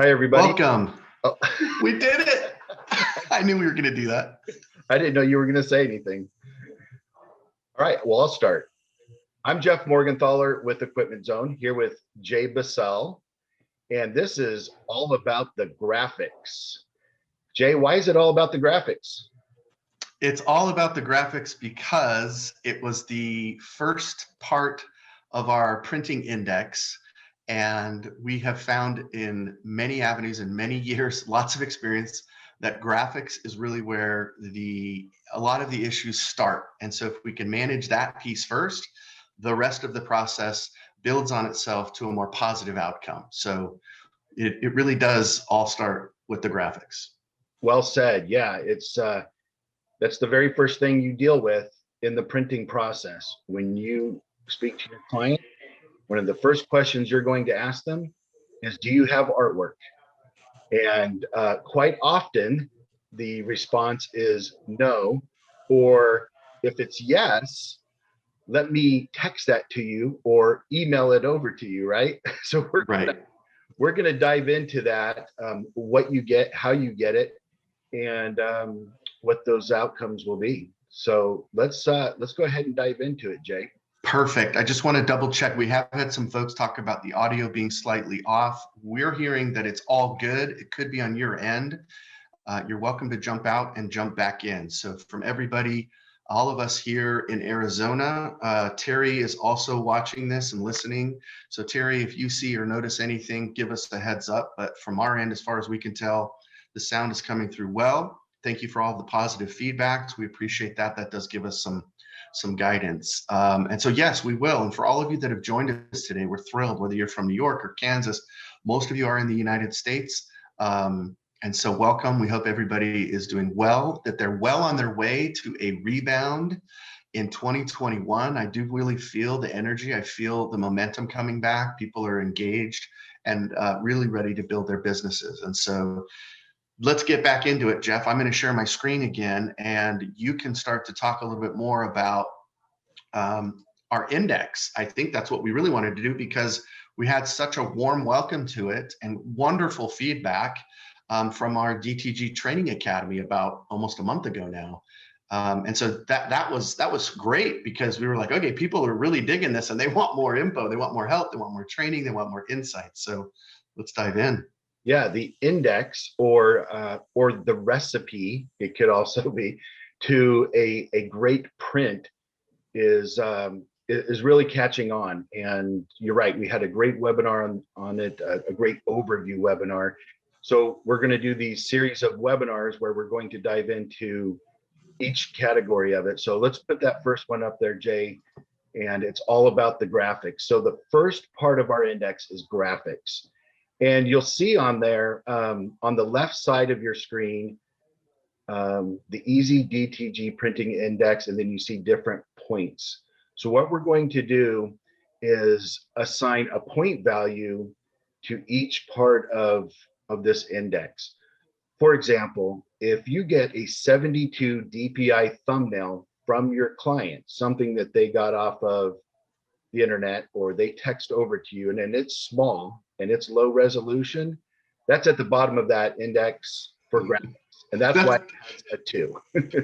Hi, everybody. Welcome. Oh, We did it. I knew we were going to do that. I didn't know you were going to say anything. All right, well, I'll start. I'm Jeff Morgenthaler with Equipment Zone here with Jay Bassell, and this is all about the graphics. Jay, why is it all about the graphics? It's all about the graphics because it was the first part of our printing index. And we have found in many avenues and many years, lots of experience, that graphics is really where a lot of the issues start. And so if we can manage that piece first, the rest of the process builds on itself to a more positive outcome. So it really does all start with the graphics. Well said. Yeah, that's the very first thing you deal with in the printing process. When you speak to your client, one of the first questions you're going to ask them is, do you have artwork? And quite often, the response is no, or if it's yes, let me text that to you or email it over to you, right? So we're gonna dive into that, what you get, how you get it, and what those outcomes will be. So let's go ahead and dive into it, Jay. Perfect. I just want to double check. We have had some folks talk about the audio being slightly off. We're hearing that it's all good. It could be on your end. You're welcome to jump out and jump back in. So from everybody, all of us here in Arizona, Terry is also watching this and listening. So Terry, if you see or notice anything, give us a heads up. But from our end, as far as we can tell, the sound is coming through well. Thank you for all the positive feedbacks. We appreciate that. That does give us some guidance. And so, yes, we will. And for all of you that have joined us today, we're thrilled, whether you're from New York or Kansas. Most of you are in the United States. And so welcome. We hope everybody is doing well, that they're well on their way to a rebound in 2021. I do really feel the energy. I feel the momentum coming back. People are engaged and really ready to build their businesses. And so let's get back into it, Jeff. I'm going to share my screen again, and you can start to talk a little bit more about our index. I think that's what we really wanted to do because we had such a warm welcome to it and wonderful feedback from our DTG Training Academy about almost a month ago now. And so that was great because we were like, okay, people are really digging this and they want more info, they want more help, they want more training, they want more insights. So let's dive in. Yeah, the index or the recipe, it could also be, to a great print is really catching on. And you're right, we had a great webinar on it, a great overview webinar. So we're going to do these series of webinars where we're going to dive into each category of it. So let's put that first one up there, Jay. And it's all about the graphics. So the first part of our index is graphics. And you'll see on there, on the left side of your screen, the EZ DTG Printing Index, and then you see different points. So what we're going to do is assign a point value to each part of this index. For example, if you get a 72 DPI thumbnail from your client, something that they got off of the internet or they text over to you, and then it's small and it's low resolution, that's at the bottom of that index for graphics, and that's why it has a 2.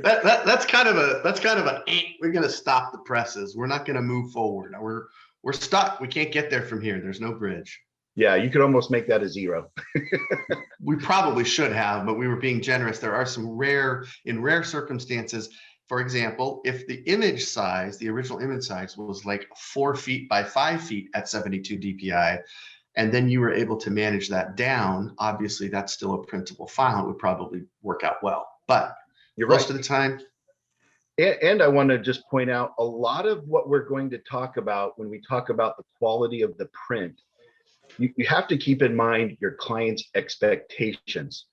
that's kind of a we're going to stop the presses. We're not going to move forward. We're stuck. We can't get there from here. There's no bridge. Yeah, you could almost make that a 0. We probably should have, but we were being generous. There are some rare circumstances. For example, if the image size, the original image size was like 4 feet by 5 feet at 72 DPI, and then you were able to manage that down, obviously that's still a printable file. It would probably work out well, but most of the time. And I want to just point out a lot of what we're going to talk about when we talk about the quality of the print, you have to keep in mind your client's expectations.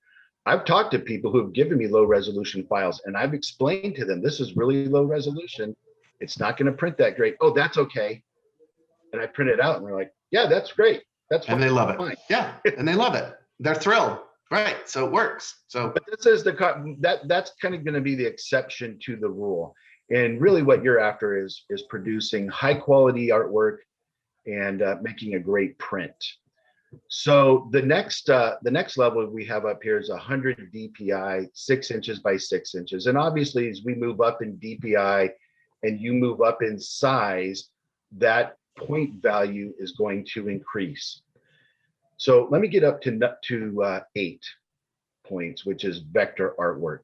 I've talked to people who have given me low resolution files and I've explained to them, this is really low resolution. It's not going to print that great. Oh, that's okay. And I print it out and they're like, yeah, that's great. That's fine. And they love it. Yeah. And they love it. They're thrilled. Right. So it works. So, but this is that's kind of going to be the exception to the rule. And really what you're after is producing high quality artwork and making a great print. So the next level we have up here is 100 DPI, 6 inches by 6 inches. And obviously, as we move up in DPI and you move up in size, that point value is going to increase. So let me get up to 8 points, which is vector artwork.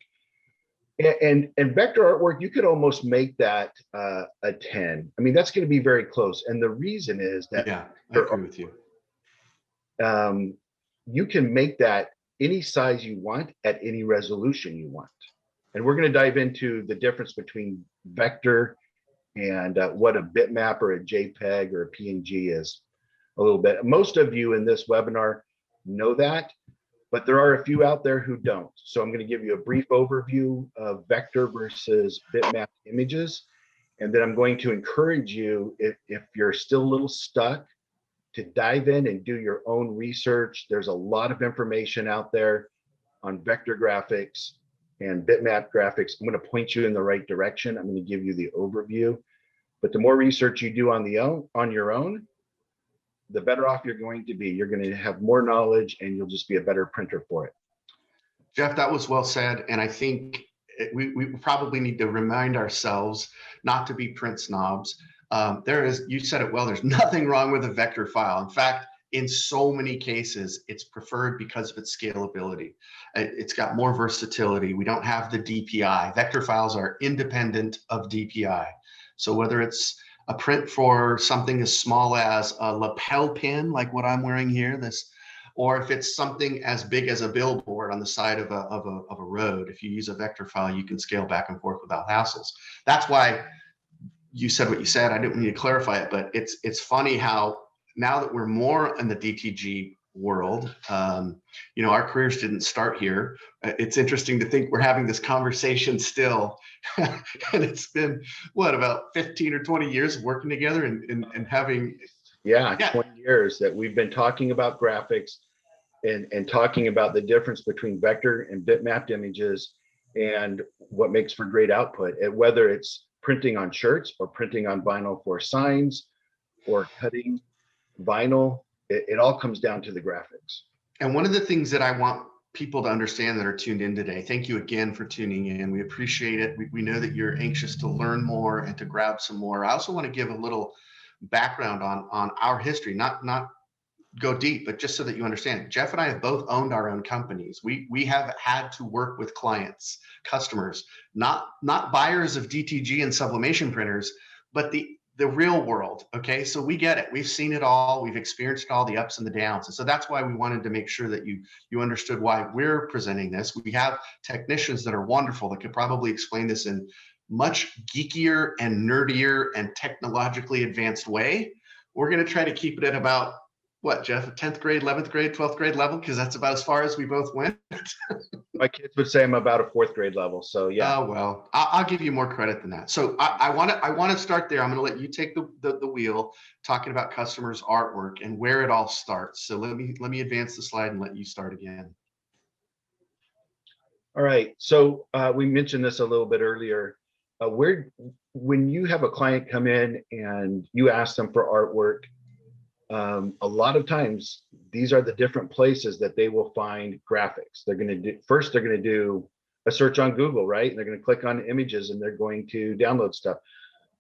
And vector artwork, you could almost make that a 10. I mean, that's going to be very close. And the reason is that Yeah, I agree with you. You can make that any size you want at any resolution you want. And we're going to dive into the difference between vector and what a bitmap or a JPEG or a PNG is a little bit. Most of you in this webinar know that, but there are a few out there who don't. So I'm going to give you a brief overview of vector versus bitmap images. And then I'm going to encourage you, if you're still a little stuck, to dive in and do your own research. There's a lot of information out there on vector graphics and bitmap graphics. I'm going to point you in the right direction. I'm going to give you the overview. But the more research you do on your own, the better off you're going to be. You're going to have more knowledge and you'll just be a better printer for it. Jeff, that was well said. And I think we probably need to remind ourselves not to be print snobs. You said it well, there's nothing wrong with a vector file. In fact, in so many cases, it's preferred because of its scalability. It's got more versatility. We don't have the DPI. Vector files are independent of DPI. So whether it's a print for something as small as a lapel pin, like what I'm wearing here, or if it's something as big as a billboard on the side of a road, if you use a vector file, you can scale back and forth without hassles. That's why you said what you said. I didn't need to clarify it, but it's funny how now that we're more in the DTG world, our careers didn't start here. It's interesting to think we're having this conversation still, and it's been about 15 or 20 years of working together and having 20 years that we've been talking about graphics and talking about the difference between vector and bitmapped images and what makes for great output, and whether it's printing on shirts or printing on vinyl for signs or cutting vinyl, it all comes down to the graphics. And one of the things that I want people to understand that are tuned in today, thank you again for tuning in. We appreciate it. We know that you're anxious to learn more and to grab some more. I also want to give a little background on our history, not go deep, but just so that you understand. Jeff and I have both owned our own companies. We have had to work with clients, customers, not buyers of DTG and sublimation printers, but the real world. Okay, so we get it. We've seen it all. We've experienced all the ups and the downs. And so that's why we wanted to make sure that you understood why we're presenting this. We have technicians that are wonderful that could probably explain this in much geekier and nerdier and technologically advanced way. We're going to try to keep it at about, what, Jeff, 10th grade, 11th grade, 12th grade level, because that's about as far as we both went. My kids would say I'm about a 4th grade level. So yeah. Oh, well, I'll give you more credit than that. So I want to start there. I'm going to let you take the wheel, talking about customers' artwork and where it all starts. So let me advance the slide and let you start again. All right. So we mentioned this a little bit earlier. When you have a client come in and you ask them for artwork, a lot of times these are the different places that they will find graphics. They're going to do a search on Google, right? And they're going to click on images and they're going to download stuff.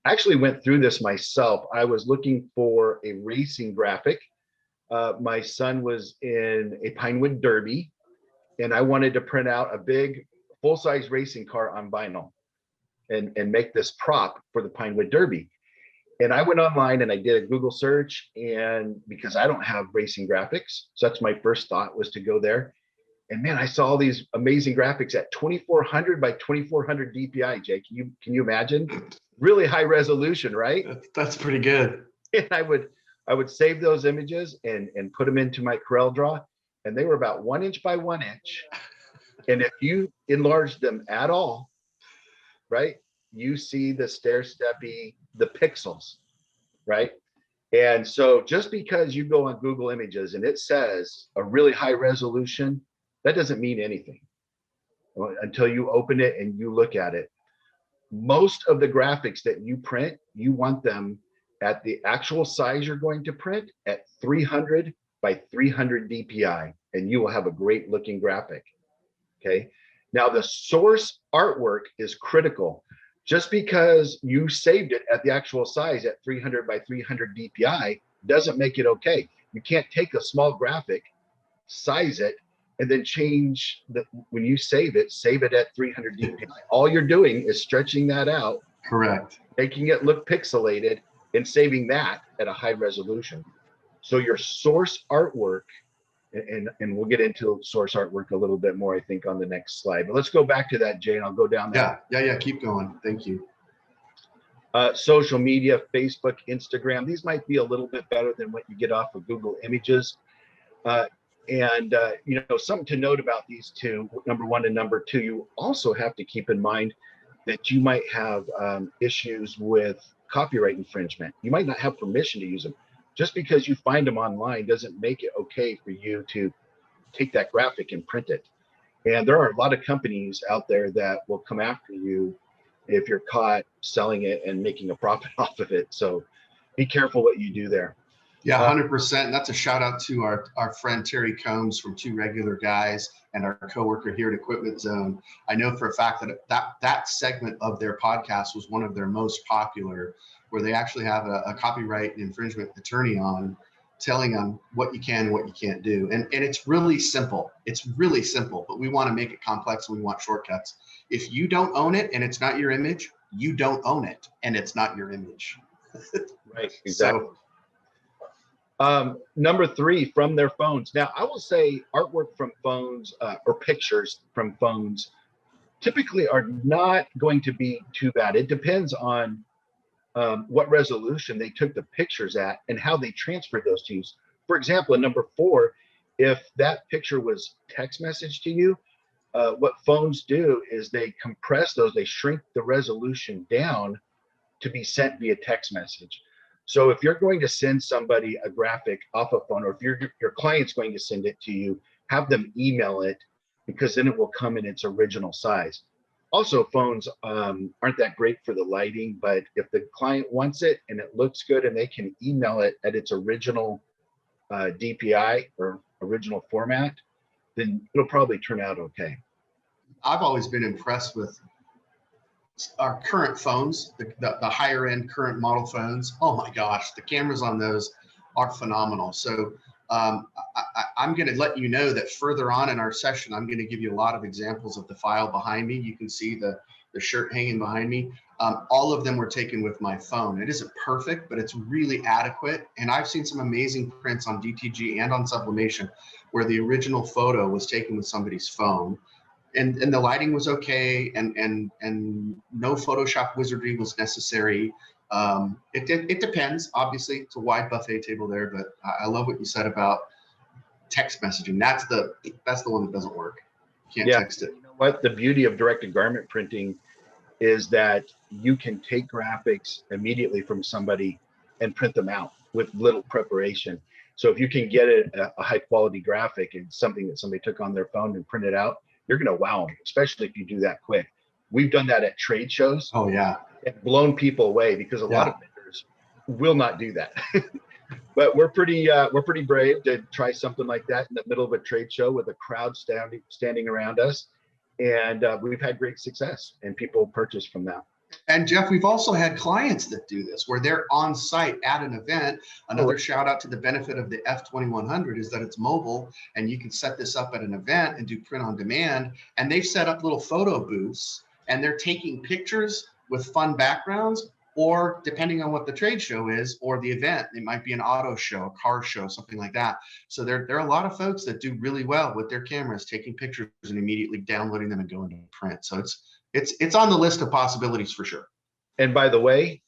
I actually went through this myself. I was looking for a racing graphic. My son was in a Pinewood Derby and I wanted to print out a big full-size racing car on vinyl and make this prop for the Pinewood Derby. And I went online and I did a Google search, and because I don't have racing graphics, so that's my first thought, was to go there. And man, I saw all these amazing graphics at 2400 by 2400 DPI, Jake. Can you imagine? Really high resolution, right? That's pretty good. And I would save those images and put them into my CorelDRAW, and they were about 1 inch by 1 inch. And if you enlarge them at all, right, you see the stair-steppy, the pixels, right? And so just because you go on Google Images and it says a really high resolution, that doesn't mean anything until you open it and you look at it. Most of the graphics that you print, you want them at the actual size you're going to print at 300 by 300 DPI, and you will have a great looking graphic. Okay. Now the source artwork is critical. Just because you saved it at the actual size at 300 by 300 DPI doesn't make it okay. You can't take a small graphic, size it, and then change when you save it at 300 DPI. All you're doing is stretching that out. Correct. Making it look pixelated and saving that at a high resolution. So your source artwork, and we'll get into source artwork a little bit more, I think, on the next slide. But let's go back to that, Jay, and I'll go down that. Yeah. Keep going. Thank you. Social media, Facebook, Instagram. These might be a little bit better than what you get off of Google Images. Something to note about these two, number one and number two, you also have to keep in mind that you might have issues with copyright infringement. You might not have permission to use them. Just because you find them online doesn't make it okay for you to take that graphic and print it. And there are a lot of companies out there that will come after you if you're caught selling it and making a profit off of it. So be careful what you do there. Yeah, 100%. That's a shout out to our friend Terry Combs from Two Regular Guys and our coworker here at Equipment Zone. I know for a fact that segment of their podcast was one of their most popular, where they actually have a copyright infringement attorney on, telling on what you can and what you can't do. And it's really simple. It's really simple, but we want to make it complex and we want shortcuts. If you don't own it and it's not your image, you don't own it and it's not your image. Right, exactly. Number three, from their phones. Now, I will say artwork from phones or pictures from phones typically are not going to be too bad. It depends on what resolution they took the pictures at and how they transferred those to you. For example, in number four, if that picture was text message to you, what phones do is they compress those, they shrink the resolution down to be sent via text message. So if you're going to send somebody a graphic off a phone, or if your client's going to send it to you, have them email it, because then it will come in its original size. Also, phones aren't that great for the lighting, but if the client wants it and it looks good and they can email it at its original DPI or original format, then it'll probably turn out okay. I've always been impressed with our current phones, the higher end current model phones. Oh my gosh, the cameras on those are phenomenal. So I'm going to let you know that further on in our session, I'm going to give you a lot of examples of the file behind me. You can see the shirt hanging behind me. All of them were taken with my phone. It isn't perfect, but it's really adequate. And I've seen some amazing prints on DTG and on sublimation where the original photo was taken with somebody's phone. And the lighting was okay, and no Photoshop wizardry was necessary. It depends. Obviously, it's a wide buffet table there, but I love what you said about text messaging. That's the one that doesn't work. You can't text it. You know what? The beauty of directed garment printing is that you can take graphics immediately from somebody and print them out with little preparation. So if you can get a high quality graphic and something that somebody took on their phone and print it out, you're going to wow them, especially if you do that quick. We've done that at trade shows. Oh yeah. And blown people away, because a lot of vendors will not do that. But we're pretty brave to try something like that in the middle of a trade show with a crowd standing around us. And we've had great success and people purchase from that. And Jeff, we've also had clients that do this where they're on site at an event. Another shout out to the benefit of the F2100 is that it's mobile and you can set this up at an event and do print on demand. And they've set up little photo booths and they're taking pictures with fun backgrounds, or depending on what the trade show is or the event, it might be an auto show, a car show, something like that. So there are a lot of folks that do really well with their cameras, taking pictures and immediately downloading them and going to print. So it's on the list of possibilities for sure. And by the way,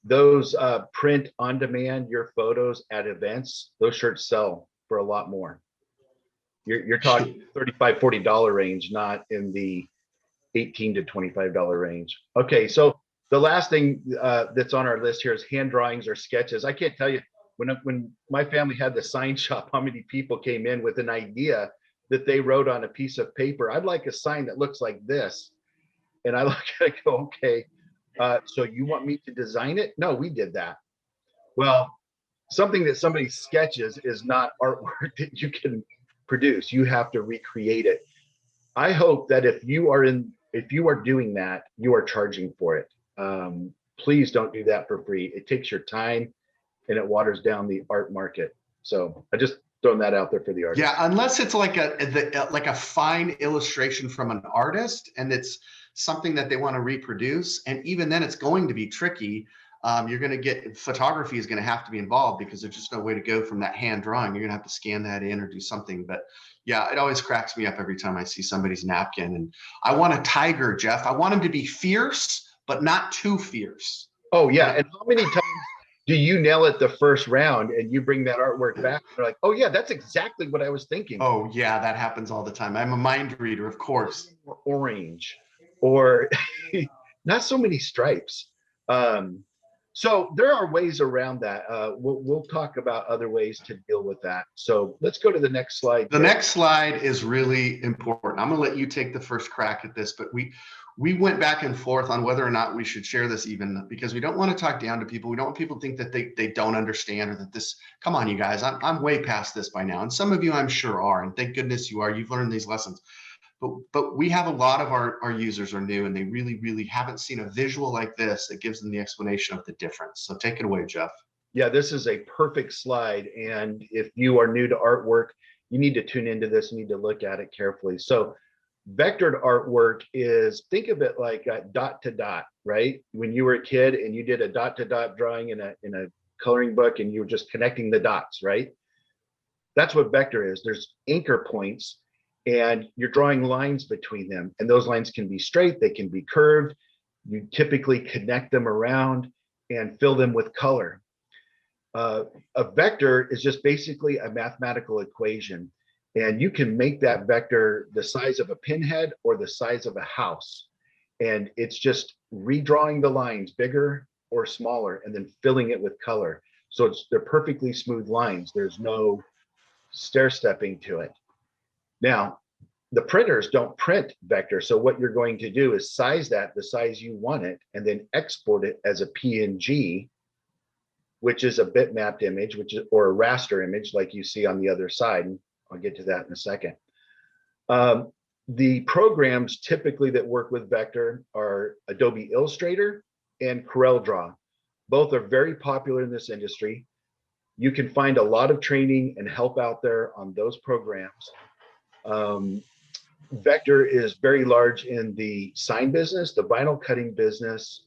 those print on demand your photos at events, those shirts sell for a lot more. You're talking $35, $40 range, not in the $18 to $25 range. Okay, so the last thing that's on our list here is hand drawings or sketches. I can't tell you, when my family had the sign shop, how many people came in with an idea that they wrote on a piece of paper. I'd like a sign that looks like this. And I look at it, go, okay, so you want me to design it? No, we did that. Well, something that somebody sketches is not artwork that you can produce. You have to recreate it. I hope that if you are doing that, you are charging for it. Please don't do that for free. It takes your time and it waters down the art market. So I just throwing that out there for the artist. Yeah, unless it's like a fine illustration from an artist and it's something that they want to reproduce. And even then it's going to be tricky. You're going to get, photography is going to have to be involved because there's just no way to go from that hand drawing. You're going to have to scan that in or do something. But yeah, it always cracks me up every time I see somebody's napkin. And I want a tiger, Jeff. I want him to be fierce, but not too fierce. Oh yeah. And how many times do you nail it the first round and you bring that artwork back? And you're like, oh yeah, that's exactly what I was thinking. Oh yeah, that happens all the time. I'm a mind reader, of course. Or orange, or not so many stripes. So there are ways around that. We'll talk about other ways to deal with that. So let's go to the next slide. The next slide is really important. I'm going to let you take the first crack at this, but we went back and forth on whether or not we should share this, even because we don't want to talk down to people. We don't want people to think that they don't understand, or that this, come on, you guys, I'm way past this by now. And some of you I'm sure are, and thank goodness you are. You've learned these lessons. But we have a lot of our users are new and they really, really haven't seen a visual like this that gives them the explanation of the difference. So take it away, Jeff. Yeah, this is a perfect slide. And if you are new to artwork, you need to tune into this, you need to look at it carefully. So vectored artwork is, think of it like a dot to dot, right? When you were a kid and you did a dot to dot drawing in a coloring book and you were just connecting the dots, right? That's what vector is. There's anchor points and you're drawing lines between them. And those lines can be straight, they can be curved. You typically connect them around and fill them with color. A vector is just basically a mathematical equation. And you can make that vector the size of a pinhead or the size of a house. And it's just redrawing the lines bigger or smaller and then filling it with color. So they're perfectly smooth lines. There's no stair stepping to it. Now, the printers don't print vector. So what you're going to do is size that the size you want it and then export it as a PNG, which is a bitmapped image, or a raster image like you see on the other side. And I'll get to that in a second. The programs typically that work with vector are Adobe Illustrator and CorelDRAW. Both are very popular in this industry. You can find a lot of training and help out there on those programs. Vector is very large in the sign business, the vinyl cutting business,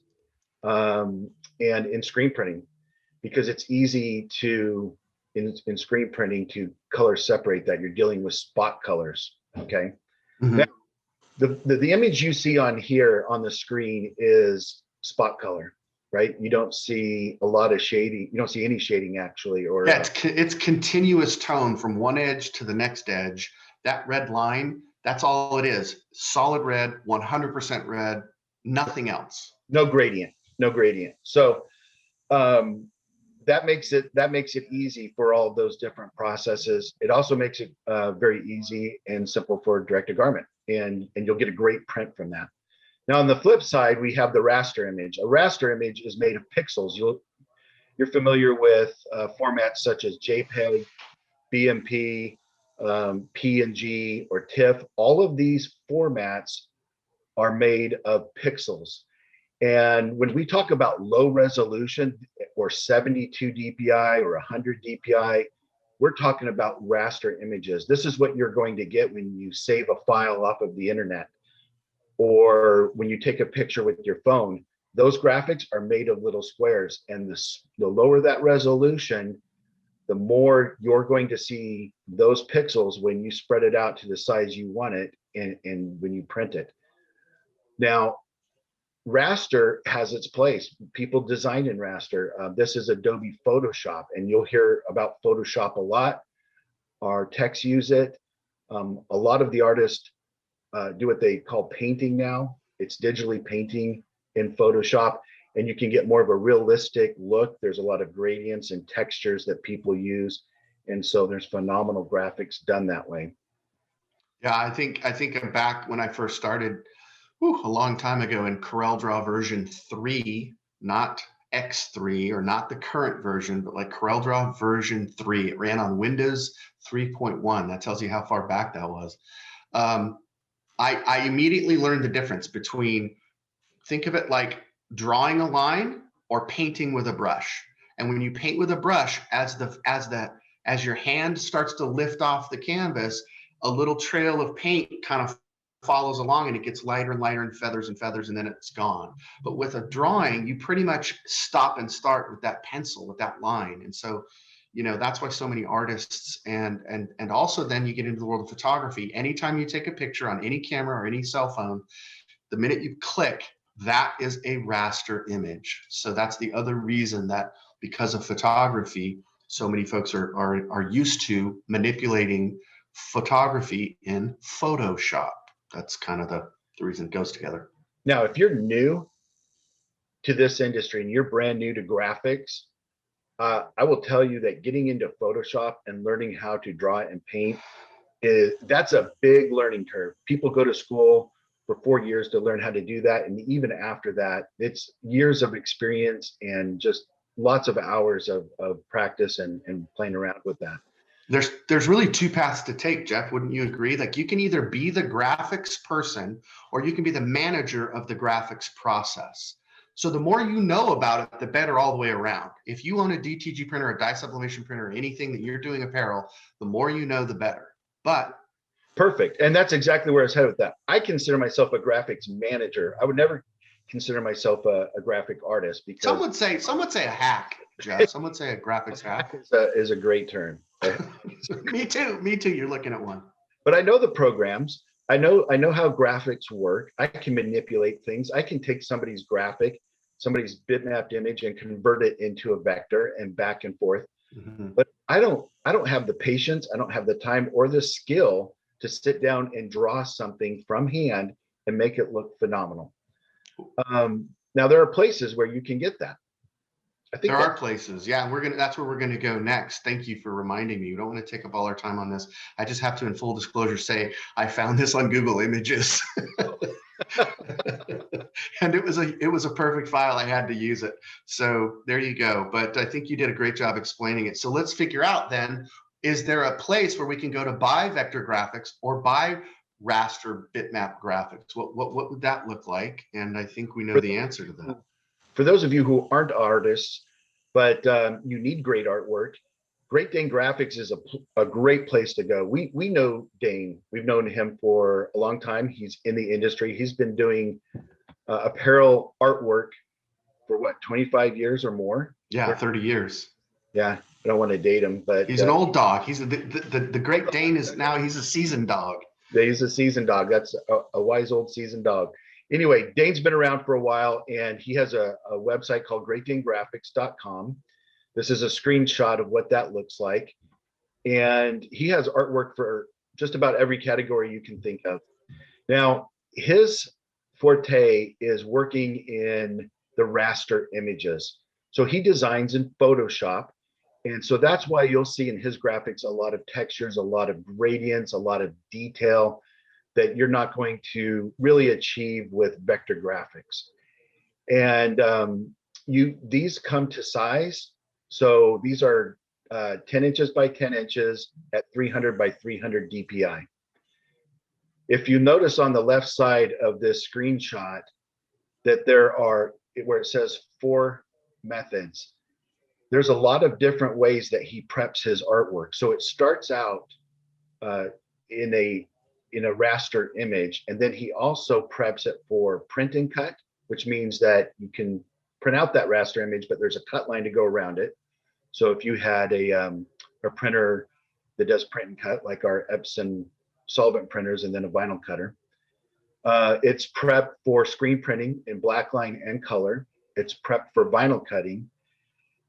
and in screen printing, because it's easy to, in screen printing, to color separate that. You're dealing with spot colors, okay? Mm-hmm. Now, the image you see on here on the screen is spot color, right? You don't see a lot of shading. You don't see any shading actually, or yeah, it's continuous tone from one edge to the next edge. That red line, that's all it is. Solid red, 100% red, nothing else. No gradient, no gradient. So that makes it easy for all of those different processes. It also makes it very easy and simple for direct to garment, and you'll get a great print from that. Now on the flip side, we have the raster image. A raster image is made of pixels. You're familiar with formats such as JPEG, BMP, PNG, or TIFF. All of these formats are made of pixels. And when we talk about low resolution or 72 DPI or 100 DPI, we're talking about raster images. This is what you're going to get when you save a file off of the internet, or when you take a picture with your phone. Those graphics are made of little squares, and the lower that resolution, the more you're going to see those pixels when you spread it out to the size you want it and when you print it. Now, raster has its place. People design in raster. This is Adobe Photoshop, and you'll hear about Photoshop a lot. Our techs use it. A lot of the artists do what they call painting now. It's digitally painting in Photoshop, and you can get more of a realistic look. There's a lot of gradients and textures that people use, and so there's phenomenal graphics done that way. Yeah, I think back when I first started a long time ago in CorelDRAW version 3, not X3, or not the current version, but like CorelDRAW version 3. It ran on Windows 3.1. That tells you how far back that was. I immediately learned the difference between, think of it like drawing a line or painting with a brush. And when you paint with a brush, as your hand starts to lift off the canvas, a little trail of paint kind of follows along, and it gets lighter and lighter and feathers, and then it's gone. But with a drawing, you pretty much stop and start with that pencil, with that line. And so, you know, that's why so many artists, and also then you get into the world of photography. Anytime you take a picture on any camera or any cell phone, the minute you click, that is a raster image. So that's the other reason that, because of photography, so many folks are used to manipulating photography in Photoshop. That's kind of the reason it goes together. Now, if you're new to this industry and you're brand new to graphics, I will tell you that getting into Photoshop and learning how to draw and paint, that's a big learning curve. People go to school for 4 years to learn how to do that. And even after that, it's years of experience and just lots of hours of practice and playing around with that. There's really two paths to take, Jeff. Wouldn't you agree? Like, you can either be the graphics person or you can be the manager of the graphics process. So the more you know about it, the better all the way around. If you own a DTG printer, a dye sublimation printer, or anything that you're doing apparel, the more you know, the better. But perfect. And that's exactly where I was headed with that. I consider myself a graphics manager. I would never consider myself a graphic artist, because some would say a hack, Jeff. Some would say a graphics hack. Is a great term. Me too. You're looking at one. But I know the programs. I know how graphics work. I can manipulate things. I can take somebody's graphic, somebody's bitmapped image, and convert it into a vector and back and forth. Mm-hmm. But I don't have the patience. I don't have the time or the skill to sit down and draw something from hand and make it look phenomenal. Now there are places where you can get that. I think there are places. Yeah, that's where we're gonna go next. Thank you for reminding me. We don't want to take up all our time on this. I just have to, in full disclosure, say I found this on Google Images. And it was a perfect file. I had to use it. So there you go. But I think you did a great job explaining it. So let's figure out then, is there a place where we can go to buy vector graphics or buy raster bitmap graphics? What would that look like? And I think we know the answer to that. For those of you who aren't artists, but you need great artwork, Great Dane Graphics is a great place to go. We know Dane. We've known him for a long time. He's in the industry. He's been doing apparel artwork for what, 25 years or more? Yeah, 30 years. Yeah, I don't want to date him, but he's an old dog. He's the Great Dane is now, he's a seasoned dog. Yeah, he's a seasoned dog. That's a wise old seasoned dog. Anyway, Dane's been around for a while, and he has a website called greatdanegraphics.com. This is a screenshot of what that looks like. And he has artwork for just about every category you can think of. Now, his forte is working in the raster images. So he designs in Photoshop. And so that's why you'll see in his graphics a lot of textures, a lot of gradients, a lot of detail that you're not going to really achieve with vector graphics. And these come to size. So these are 10 inches by 10 inches at 300 by 300 DPI. If you notice on the left side of this screenshot that there are, where it says 4 methods, there's a lot of different ways that he preps his artwork. So it starts out in a raster image, and then he also preps it for print and cut, which means that you can print out that raster image, but there's a cut line to go around it. So if you had a printer that does print and cut, like our Epson solvent printers, and then a vinyl cutter, it's prepped for screen printing in blackline and color. It's prepped for vinyl cutting.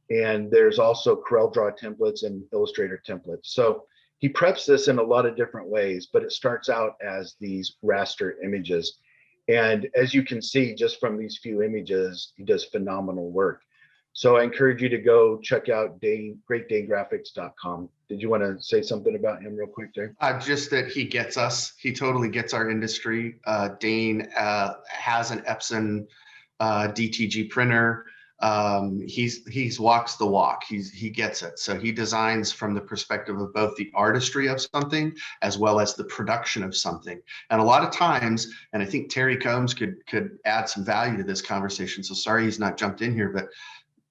And there's also CorelDRAW templates and Illustrator templates. So he preps this in a lot of different ways, but it starts out as these raster images. And as you can see, just from these few images, he does phenomenal work. So I encourage you to go check out greatdanegraphics.com. Did you want to say something about him real quick, Dave? Just that he gets us. He totally gets our industry. Dane has an Epson DTG printer. he's walks the walk. He gets it. So he designs from the perspective of both the artistry of something as well as the production of something. And a lot of times, and I think Terry Combs could add some value to this conversation. So sorry he's not jumped in here, but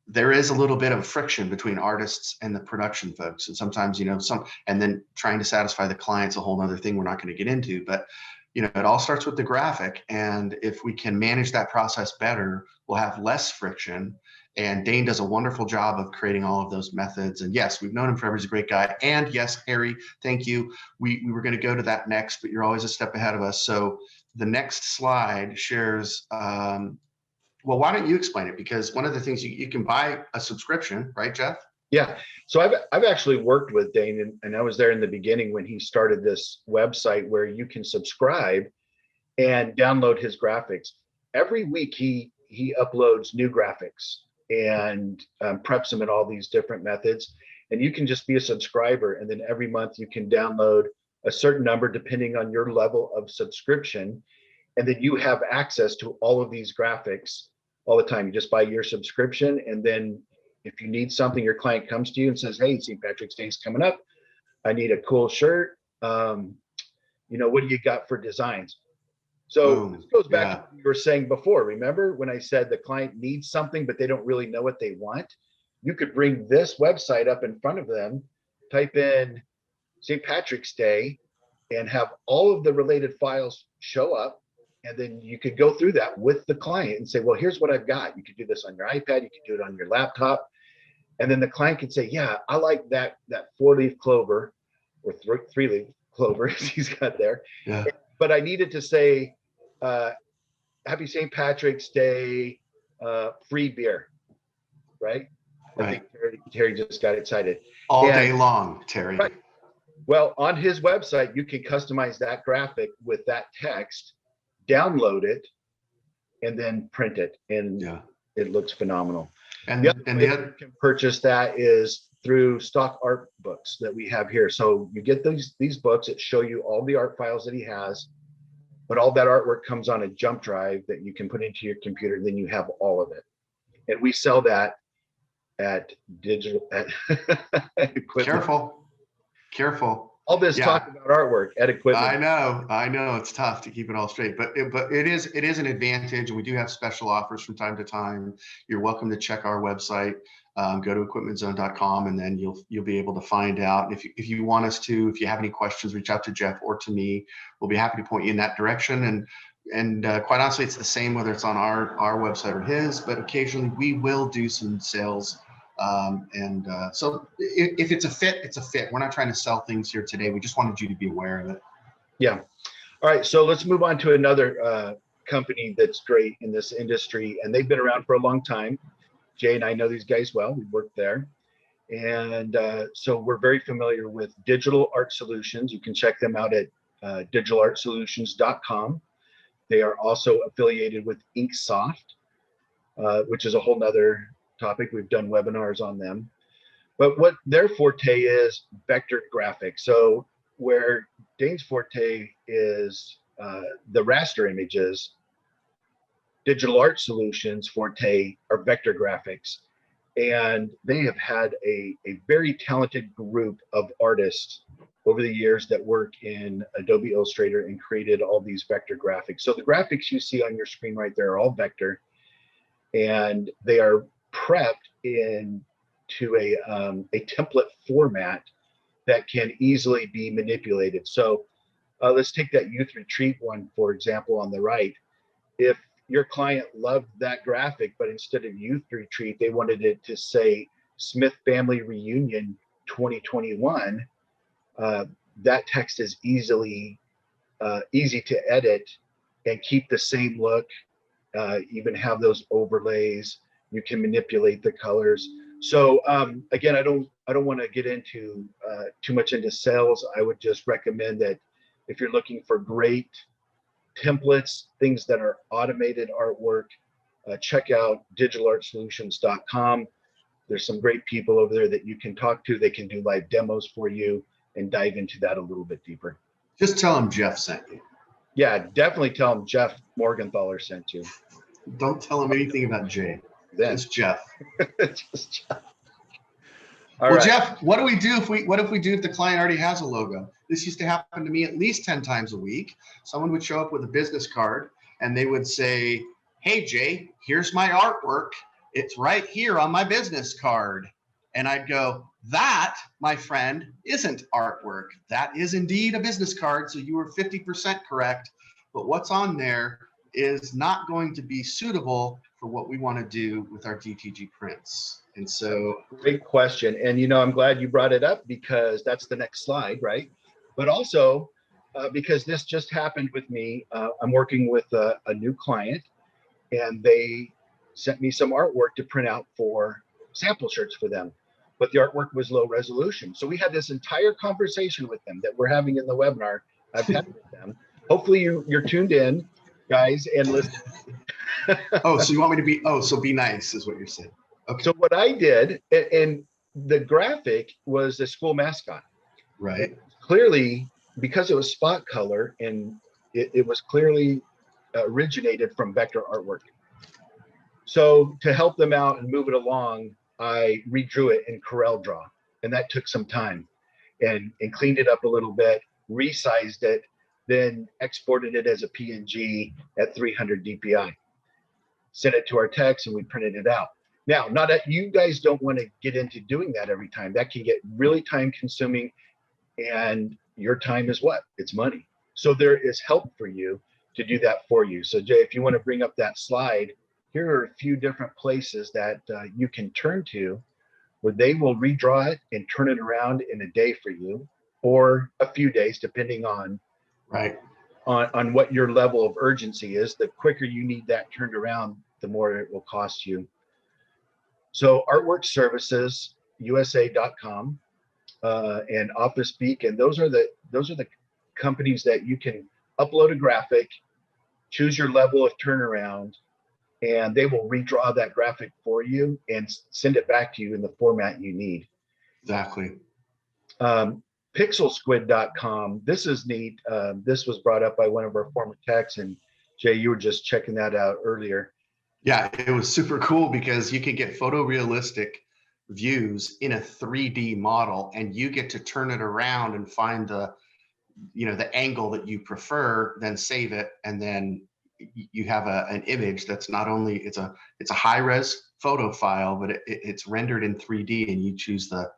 there is a little bit of friction between artists and the production folks. And sometimes, and then trying to satisfy the client's a whole other thing we're not going to get into. But, it all starts with the graphic. And if we can manage that process better, we'll have less friction. And Dane does a wonderful job of creating all of those methods. And yes, we've known him forever. He's a great guy. And yes, Harry, thank you. We were going to go to that next, but you're always a step ahead of us. So the next slide shares, well, why don't you explain it? Because one of the things you can buy a subscription, right, Jeff? Yeah. So I've actually worked with Dane, and I was there in the beginning when he started this website where you can subscribe and download his graphics. Every week he uploads new graphics and preps them in all these different methods. And you can just be a subscriber, and then every month you can download a certain number depending on your level of subscription. And then you have access to all of these graphics all the time. You just buy your subscription, and then if you need something, your client comes to you and says, hey, St. Patrick's Day is coming up. I need a cool shirt. What do you got for designs? So this goes back to what you were saying before. Remember when I said the client needs something, but they don't really know what they want? You could bring this website up in front of them, type in St. Patrick's Day, and have all of the related files show up. And then you could go through that with the client and say, well, here's what I've got. You could do this on your iPad. You could do it on your laptop. And then the client could say, yeah, I like that 4-leaf clover or 3-leaf clover as he's got there. Yeah. But I needed to say, happy St. Patrick's Day, free beer, right? Right. I think Terry just got excited. All day long, Terry. Right. Well, on his website, you can customize that graphic with that text, download it, and then print it. And it looks phenomenal. And the other way you can purchase that is through stock art books that we have here. So you get these books that show you all the art files that he has, but all that artwork comes on a jump drive that you can put into your computer. Then you have all of it. And we sell that at digital Equipment. Careful. All this talk about artwork at Equipment. I know it's tough to keep it all straight, but it is an advantage, and we do have special offers from time to time. You're welcome to check our website. Go to equipmentzone.com, and then you'll be able to find out. If you want us to, if you have any questions, reach out to Jeff or to me. We'll be happy to point you in that direction. And quite honestly, it's the same whether it's on our website or his. But occasionally we will do some sales. So if it's a fit, it's a fit. We're not trying to sell things here today. We just wanted you to be aware of it. Yeah. All right. So let's move on to another company that's great in this industry, and they've been around for a long time. Jay and I know these guys well. We worked there. And so we're very familiar with Digital Art Solutions. You can check them out at digitalartsolutions.com. They are also affiliated with Inksoft, which is a whole nother topic. We've done webinars on them. But what their forte is, vector graphics. So where Dane's forte is the raster images, Digital Art Solutions forte are vector graphics. And they have had a very talented group of artists over the years that work in Adobe Illustrator and created all these vector graphics. So the graphics you see on your screen right there are all vector, and they are prepped into a template format that can easily be manipulated. So let's take that youth retreat one, for example, on the right. If your client loved that graphic, but instead of youth retreat, they wanted it to say Smith Family Reunion 2021, that text is easy to edit and keep the same look, even have those overlays. You can manipulate the colors. So again, I don't want to get into too much into sales. I would just recommend that if you're looking for great templates, things that are automated artwork, check out digitalartsolutions.com. There's some great people over there that you can talk to. They can do live demos for you and dive into that a little bit deeper. Just tell them Jeff sent you. Yeah, definitely tell them Jeff Morgenthaler sent you. Don't tell them anything about Jay. then. Just Jeff. Just Jeff. All Well, right. Jeff, what do we do if the client already has a logo? This used to happen to me at least 10 times a week. Someone would show up with a business card and they would say, "Hey, Jay, here's my artwork. It's right here on my business card." And I'd go, "That, my friend, isn't artwork. That is indeed a business card. So you were 50% correct. But what's on there is not going to be suitable for what we want to do with our DTG prints." And so, great question. And, you know, I'm glad you brought it up because that's the next slide, right? But also because this just happened with me. I'm working with a new client and they sent me some artwork to print out for sample shirts for them. But the artwork was low resolution. So we had this entire conversation with them that we're having in the webinar I've had with them. Hopefully you're tuned in, guys, and listen. oh, so you want me to be, so be nice is what you're saying. Okay. So what I did, and the graphic was the school mascot. Right. And clearly, because it was spot color and it was clearly originated from vector artwork. So to help them out and move it along, I redrew it in Corel Draw, and that took some time and cleaned it up a little bit, resized it, then exported it as a PNG at 300 DPI. Sent it to our techs and we printed it out. Now, not that you guys don't want to get into doing that every time. That can get really time consuming, and your time is what? It's money. So there is help for you to do that for you. So Jay, if you want to bring up that slide, here are a few different places that you can turn to where they will redraw it and turn it around in a day for you, or a few days, depending on on what your level of urgency is. The quicker you need that turned around, the more it will cost you. So Artwork Services, USA.com, and Office Beacon, those are the companies that you can upload a graphic, choose your level of turnaround, and they will redraw that graphic for you and send it back to you in the format you need. Exactly. Pixelsquid.com, this is neat. This was brought up by one of our former techs, and Jay, you were just checking that out earlier. Yeah, it was super cool because you can get photorealistic views in a 3D model, and you get to turn it around and find the angle that you prefer, then save it, and then you have an image that's not only it's a high-res photo file, but it's rendered in 3D, and you choose the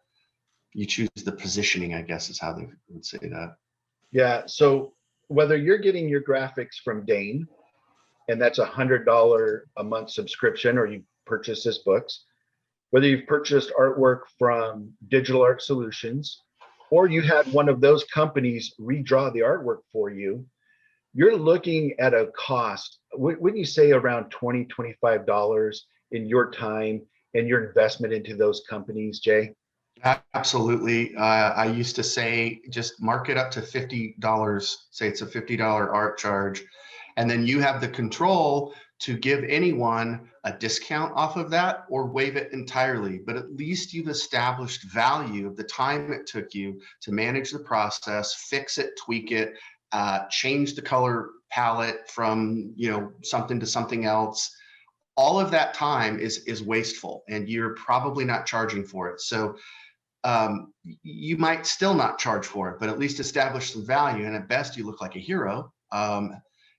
positioning, I guess is how they would say that. Yeah, so whether you're getting your graphics from Dane, and that's $100 a month subscription, or you purchase his books, whether you've purchased artwork from Digital Art Solutions, or you had one of those companies redraw the artwork for you, you're looking at a cost, wouldn't you say around $20, $25 in your time and your investment into those companies, Jay? Absolutely. I used to say, just mark it up to $50, say it's a $50 art charge, and then you have the control to give anyone a discount off of that or waive it entirely. But at least you've established value of the time it took you to manage the process, fix it, tweak it, change the color palette from something to something else. All of that time is wasteful, and you're probably not charging for it. So you might still not charge for it, but at least establish some value. And at best, you look like a hero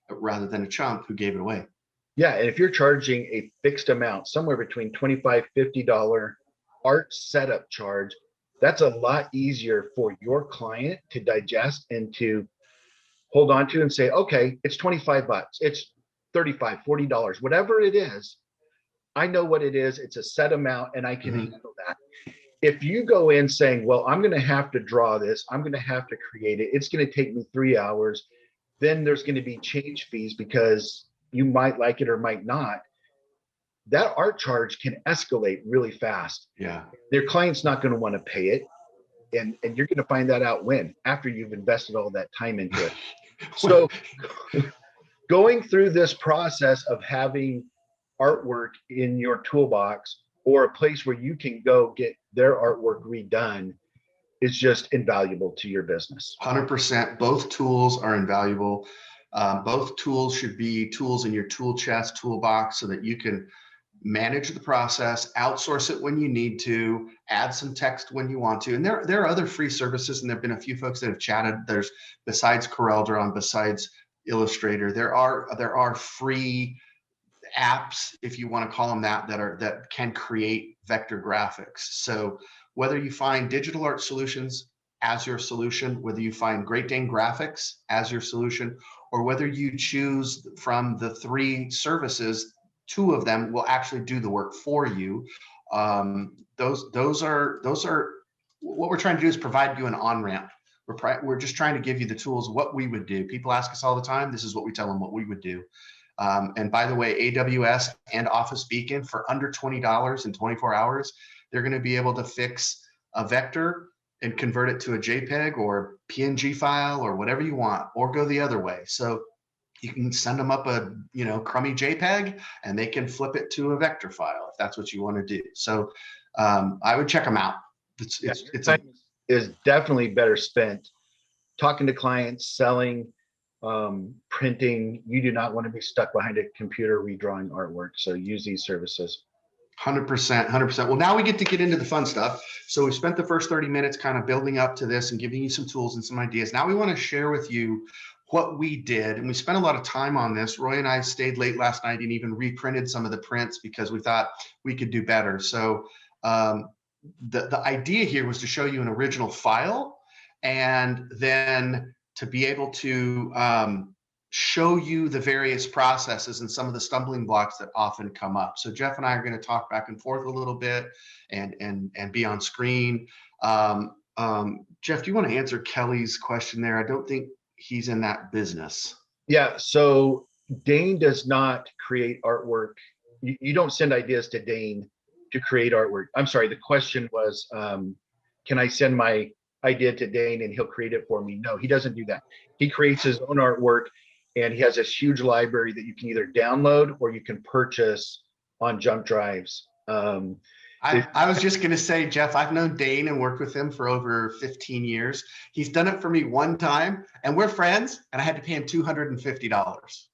rather than a chump who gave it away. Yeah, and if you're charging a fixed amount, somewhere between $25, $50 art setup charge, that's a lot easier for your client to digest and to hold on to and say, okay, it's 25 bucks, it's $35, $40, whatever it is. I know what it is. It's a set amount and I can handle that. If you go in saying, well, I'm going to have to draw this, I'm going to have to create it, it's going to take me 3 hours, then there's going to be change fees because you might like it or might not. That art charge can escalate really fast. Yeah. Their client's not going to want to pay it. And you're going to find that out after you've invested all that time into it. So going through this process of having artwork in your toolbox or a place where you can go get their artwork redone is just invaluable to your business. 100%. Both tools are invaluable. Both tools should be tools in your tool chest, toolbox, so that you can manage the process, outsource it when you need to, add some text when you want to. And there are other free services, and there have been a few folks that have chatted. There's, besides CorelDRAW, besides Illustrator, there are free apps, if you want to call them that, that can create vector graphics. So whether you find Digital Art Solutions as your solution, whether you find Great Dane Graphics as your solution, or whether you choose from the 3 services, 2 of them will actually do the work for you. Those are what we're trying to do, is provide you an on-ramp. We're just trying to give you the tools, what we would do. People ask us all the time. This is what we tell them what we would do. And by the way, AWS and Office Beacon, for under $20 in 24 hours, they're going to be able to fix a vector and convert it to a JPEG or PNG file or whatever you want, or go the other way. So you can send them up a crummy JPEG, and they can flip it to a vector file if that's what you want to do. So I would check them out. Time is definitely better spent talking to clients, selling, printing. You do not want to be stuck behind a computer redrawing artwork. So use these services. 100%, 100%. Well, now we get into the fun stuff. So we spent the first 30 minutes kind of building up to this and giving you some tools and some ideas. Now we want to share with you what we did. And we spent a lot of time on this. Roy and I stayed late last night and even reprinted some of the prints because we thought we could do better. So the idea here was to show you an original file, and then to be able to show you the various processes and some of the stumbling blocks that often come up. So Jeff and I are going to talk back and forth a little bit and be on screen. Jeff, do you want to answer Kelly's question there? I don't think he's in that business. Yeah, so Dane does not create artwork. You don't send ideas to Dane to create artwork. I'm sorry, the question was, can I send my idea to Dane and he'll create it for me? No, he doesn't do that. He creates his own artwork, and he has this huge library that you can either download or you can purchase on jump drives. I was just going to say, Jeff, I've known Dane and worked with him for over 15 years. He's done it for me one time, and we're friends, and I had to pay him $250.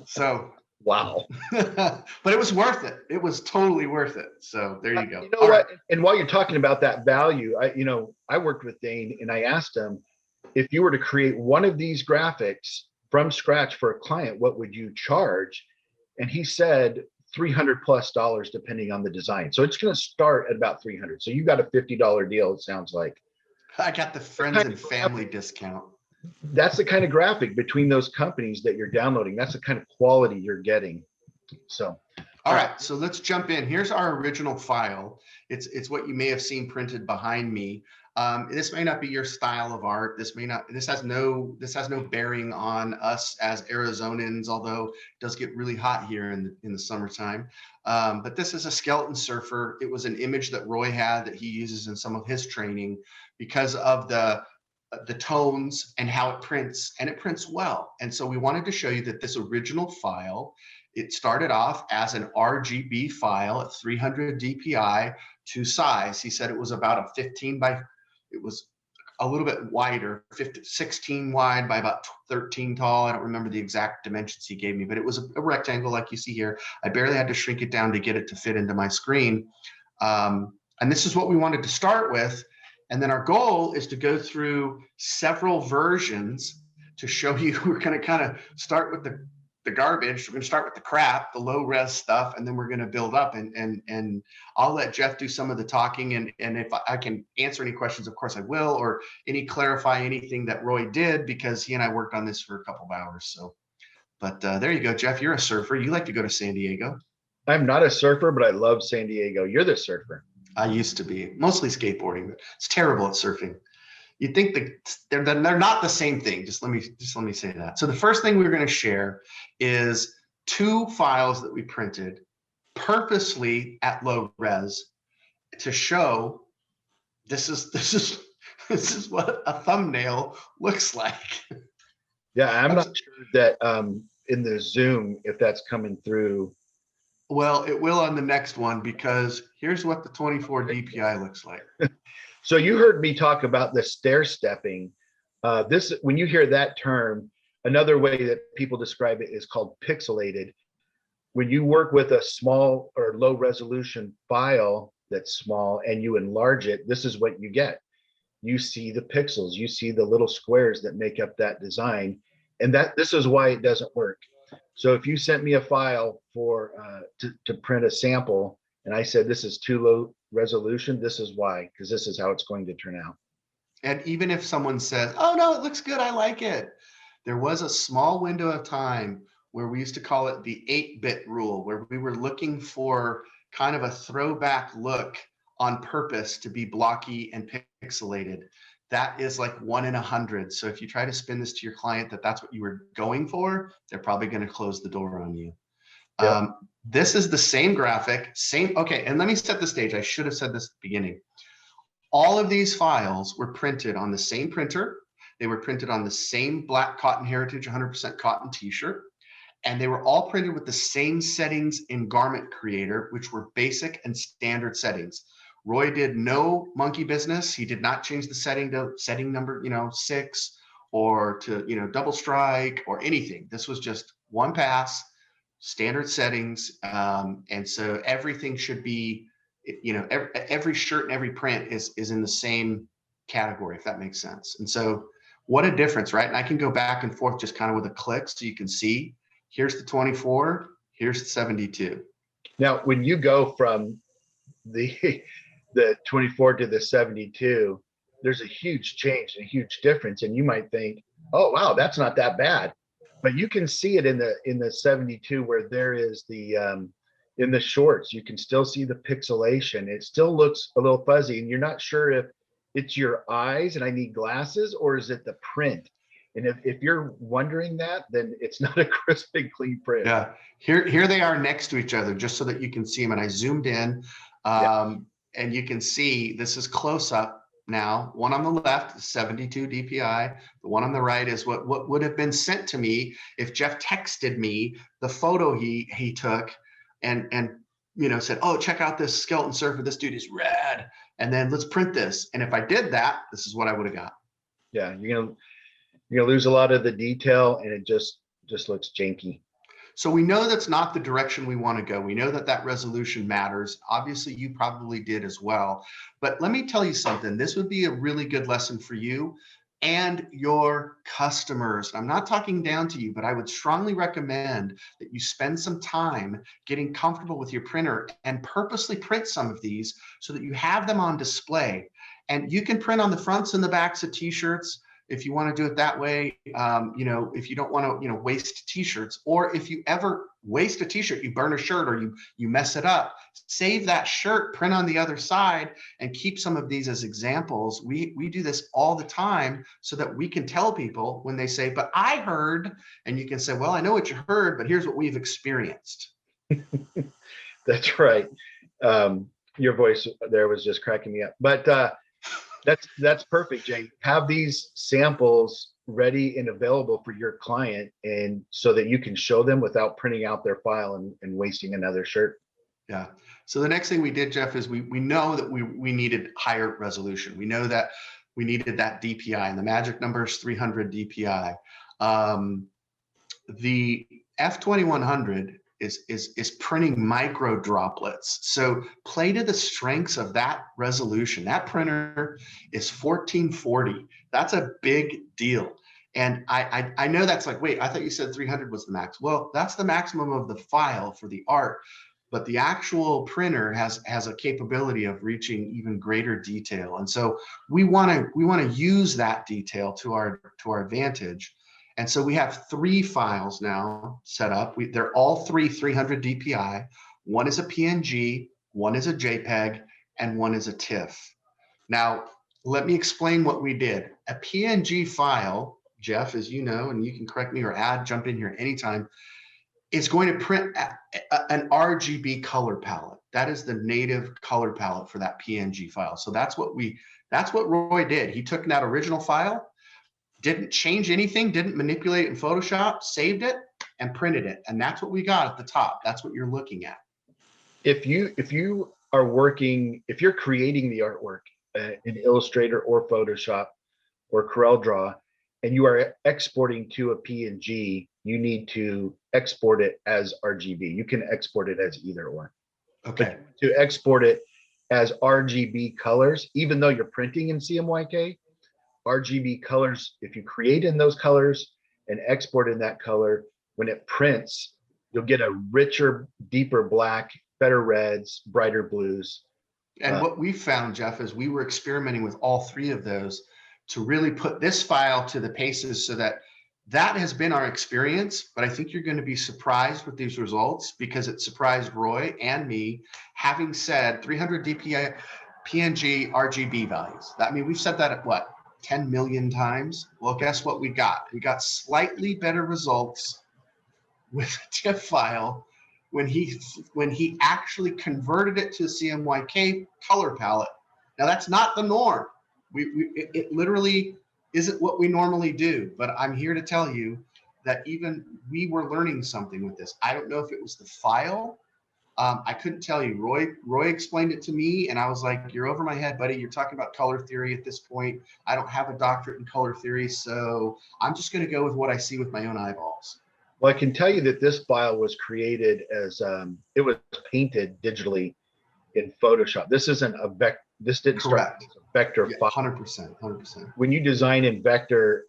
So wow. But it was worth it. It was totally worth it. So there you go. You know what? Right. And while you're talking about that value, I worked with Dane, and I asked him, if you were to create one of these graphics from scratch for a client, what would you charge? And he said $300+ depending on the design. So it's going to start at about $300. So you got a $50 deal, it sounds like. I got the friends and family discount. That's the kind of graphic between those companies that you're downloading. That's the kind of quality you're getting. So all right, so let's jump in. Here's our original file. It's what you may have seen printed behind me. This may not be your style of art. This has no bearing on us as Arizonans, although it does get really hot here in the summertime. But this is a skeleton surfer. It was an image that Roy had that he uses in some of his training because of the tones and how it prints, and it prints well. And so we wanted to show you that this original file, it started off as an RGB file at 300 DPI to size. He said it was about a 15 by, it was a little bit wider, 16 wide by about 13 tall. I don't remember the exact dimensions he gave me, but it was a rectangle like you see here. I barely had to shrink it down to get it to fit into my screen. And this is what we wanted to start with. And then our goal is to go through several versions to show you. We're going to kind of start with the garbage. We're going to start with the crap, the low res stuff, and then we're going to build up. And I'll let Jeff do some of the talking. And if I can answer any questions, of course I will, or clarify anything that Roy did, because he and I worked on this for a couple of hours. So, but there you go, Jeff. You're a surfer. You like to go to San Diego. I'm not a surfer, but I love San Diego. You're the surfer. I used to be, mostly skateboarding, but it's terrible at surfing. You'd think that they're not the same thing. Just let me say that. So the first thing we're going to share is 2 files that we printed purposely at low res to show this is what a thumbnail looks like. Yeah, I'm not sure that in the Zoom if that's coming through. Well, it will on the next one, because here's what the 24 DPI looks like. So you heard me talk about the stair stepping. When you hear that term, another way that people describe it is called pixelated. when you work with a small or low resolution file that's small and you enlarge it, this is what you get. You see the pixels, you see the little squares that make up that design. And this is why it doesn't work. So if you sent me a file for to print a sample and I said this is too low resolution, this is why, because this is how it's going to turn out. And even if someone says, oh no, it looks good, I like it. There was a small window of time where we used to call it the 8-bit rule, where we were looking for kind of a throwback look on purpose to be blocky and pixelated. That is like 1 in 100. So if you try to spin this to your client that that's what you were going for, they're probably going to close the door on you. Yep. This is the same graphic, same. Okay, and let me set the stage. I should have said this at the beginning. All of these files were printed on the same printer. They were printed on the same black cotton heritage 100% cotton t-shirt. And they were all printed with the same settings in Garment Creator, which were basic and standard settings. Roy did no monkey business. He did not change the setting to setting number, 6 or to, double strike or anything. This was just one pass, standard settings. And so everything should be, every shirt and every print is in the same category, if that makes sense. And so what a difference, right? And I can go back and forth just kind of with a click so you can see. Here's the 24, here's the 72. Now, when you go from the 24 to the 72, there's a huge change, a huge difference. And you might think, oh, wow, that's not that bad. But you can see it in the 72 where there is the, in the shorts, you can still see the pixelation. It still looks a little fuzzy and you're not sure if it's your eyes and I need glasses or is it the print? And if you're wondering that, then it's not a crisp and clean print. Yeah, here they are next to each other, just so that you can see them. And I zoomed in, and you can see this is close up now. One on the left, 72 DPI. The one on the right is what would have been sent to me if Jeff texted me the photo he took, and said, oh, check out this skeleton surfer. This dude is rad. And then let's print this. And if I did that, this is what I would have got. Yeah, you're gonna lose a lot of the detail and it just looks janky. So we know that's not the direction we want to go. We know that resolution matters. Obviously you probably did as well, but let me tell you something. This would be a really good lesson for you and your customers. I'm not talking down to you, but I would strongly recommend that you spend some time getting comfortable with your printer and purposely print some of these so that you have them on display. And you can print on the fronts and the backs of t-shirts if you want to do it that way. If you don't want to, waste t-shirts, or if you ever waste a t-shirt, you burn a shirt or you mess it up, save that shirt, print on the other side, and keep some of these as examples. We do this all the time so that we can tell people when they say, but I heard, and you can say, well, I know what you heard, but here's what we've experienced. That's right. Your voice there was just cracking me up, but that's perfect, Jay. Have these samples ready and available for your client, and so that you can show them without printing out their file and wasting another shirt. Yeah. So the next thing we did, Jeff, is we know that we needed higher resolution. We know that we needed that DPI, and the magic number is 300 DPI. The F2100 is printing micro droplets. So play to the strengths of that resolution. That printer is 1440. That's a big deal. And I know that's like, wait, I thought you said 300 was the max. Well, that's the maximum of the file for the art, but the actual printer has a capability of reaching even greater detail. And so we want to use that detail to our advantage. And so we have 3 files now set up. They're all 300 DPI. One is a PNG, one is a JPEG, and one is a TIFF. Now, let me explain what we did. A PNG file, Jeff, as you know, and you can correct me or jump in here anytime, is going to print an RGB color palette. That is the native color palette for that PNG file. So that's what Roy did. He took that original file, didn't change anything, didn't manipulate it in Photoshop, saved it and printed it. And that's what we got at the top. That's what you're looking at. If you are working, if you're creating the artwork in Illustrator or Photoshop or CorelDRAW, and you are exporting to a PNG, you need to export it as RGB. You can export it as either or. Okay. But to export it as RGB colors, even though you're printing in CMYK, RGB colors, if you create in those colors and export in that color, when it prints, you'll get a richer, deeper black, better reds, brighter blues. And what we found, Jeff, is we were experimenting with all three of those to really put this file to the paces so that has been our experience. But I think you're going to be surprised with these results because it surprised Roy and me, having said 300 dpi PNG RGB values. I mean, we've said that at what, 10 million times? Well, guess what we got? We got slightly better results with a TIFF file when he actually converted it to a CMYK color palette. Now that's not the norm. It literally isn't what we normally do, but I'm here to tell you that even we were learning something with this. I don't know if it was the file. I couldn't tell you. Roy explained it to me and I was like, you're over my head, buddy. You're talking about color theory at this point. I don't have a doctorate in color theory, so I'm just going to go with what I see with my own eyeballs. Well, I can tell you that this file was created as, it was painted digitally in Photoshop. This isn't a vector. This didn't Correct. start as a vector file. 100%. When you design in vector,